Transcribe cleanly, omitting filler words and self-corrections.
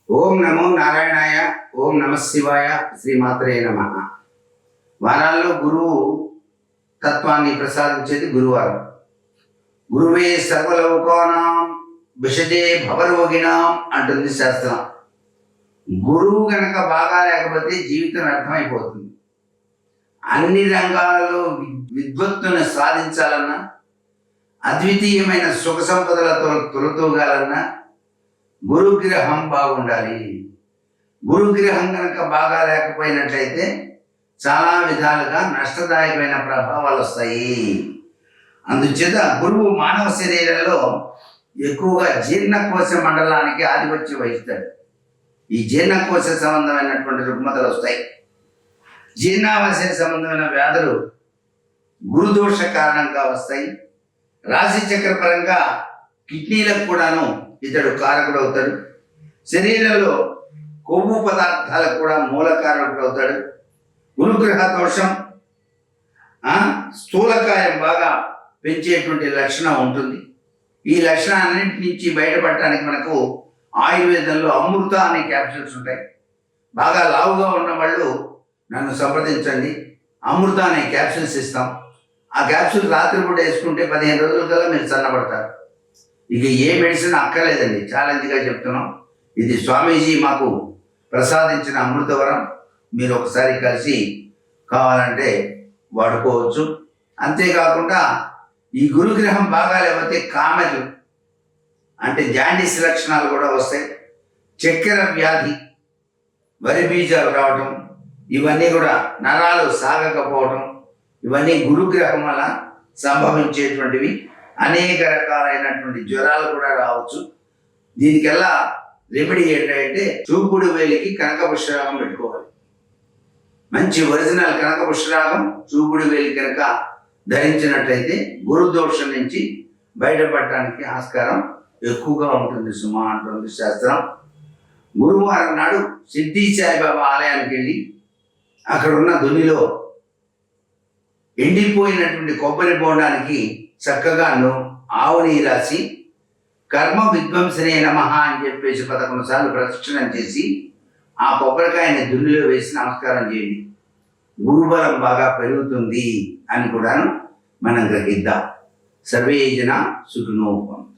ఓం నమో నారాయణాయ, ఓం నమ శివాయ, శ్రీమాత్రే నమ. వారాల్లో గురువు తత్వాన్ని ప్రసాదించేది గురువారం. గురువే సర్వలోకానాం విషజే భవరోగిణాం అంటుంది శాస్త్రం. గురువు గనక బాగా లేకపోతే జీవితం వ్యర్థమైపోతుంది. అన్ని రంగాలలో విద్వత్తును సాధించాలన్నా, అద్వితీయమైన సుఖ సంపదలతో తొలతూగాలన్నా గురుగ్రహం బాగుండాలి. గురుగ్రహం కనుక బాగా లేకపోయినట్లయితే చాలా విధాలుగా నష్టదాయకమైన ప్రభావాలు వస్తాయి. అందుచేత గురువు మానవ శరీరంలో ఎక్కువగా జీర్ణకోశ మండలానికి ఆధిపత్యం వహిస్తాడు. ఈ జీర్ణకోశ సంబంధమైనటువంటి రుగ్మతలు వస్తాయి. జీర్ణావశయ సంబంధమైన వ్యాధులు గురుదోష కారణంగా వస్తాయి. రాశి చక్ర పరంగా కిడ్నీలకు కూడాను ఇతడు కారకుడు అవుతాడు. శరీరంలో కొవ్వు పదార్థాలకు కూడా మూల కారకుడు అవుతాడు. గురుగ్రహ దోషం స్థూలకాయం బాగా పెంచేటువంటి లక్షణం ఉంటుంది. ఈ లక్షణాలన్నింటి నుంచి బయటపడటానికి మనకు ఆయుర్వేదంలో అమృత అనే క్యాప్సూల్స్ ఉంటాయి. బాగా లావుగా ఉన్న వాళ్ళు నన్ను సంప్రదించండి, అమృత అనే క్యాప్సూల్స్ ఇస్తాం. ఆ క్యాప్సూల్ రాత్రిపూట వేసుకుంటే 15 రోజుల కల్లా మీరు సన్నబడతారు. ఇక ఏ మెడిసిన్ అక్కర్లేదండి, ఛాలెంజ్గా చెప్తున్నాం. ఇది స్వామీజీ మాకు ప్రసాదించిన అమృతవరం. మీరు ఒకసారి కలిసి కావాలంటే వాడుకోవచ్చు. అంతేకాకుండా ఈ గురుగ్రహం బాగా లేకపోతే కామెర్లు అంటే జాండీస్ లక్షణాలు కూడా వస్తాయి. చక్కెర వ్యాధి, వరి బీజాలు రావటం, ఇవన్నీ కూడా నరాలు సాగకపోవటం, ఇవన్నీ గురుగ్రహం వల్ల సంభవించేటువంటివి. అనేక రకాలైనటువంటి జ్వరాలు కూడా రావచ్చు. దీనికెల్లా రెమెడీ ఏంటంటే చూపుడు వేలికి కనక పుష్పరాగం పెట్టుకోవాలి. మంచి ఒరిజినల్ కనక పుష్పరాగం చూపుడు వేలి కనుక ధరించినట్లయితే గురుదోషం నుంచి బయటపడటానికి ఆస్కారం ఎక్కువగా ఉంటుంది సుమా అంటుంది శాస్త్రం. గురువారం నాడు సిద్ధి సాయిబాబా ఆలయానికి వెళ్ళి అక్కడ ఉన్న దునిలో ఎండిపోయినటువంటి కొబ్బరి బోండానికి చక్కగా ఆవు నెయ్యి రాసి కర్మ విధ్వంసనే నమః అని చెప్పేసి 11 సార్లు ప్రదక్షిణం చేసి ఆ కొబ్బరికాయని దున్నిలో వేసి నమస్కారం చేయండి. గురుబలం బాగా పెరుగుతుంది అని కూడాను మనం గ్రహిద్దాం. సర్వే జన సుఖినో భవంతు.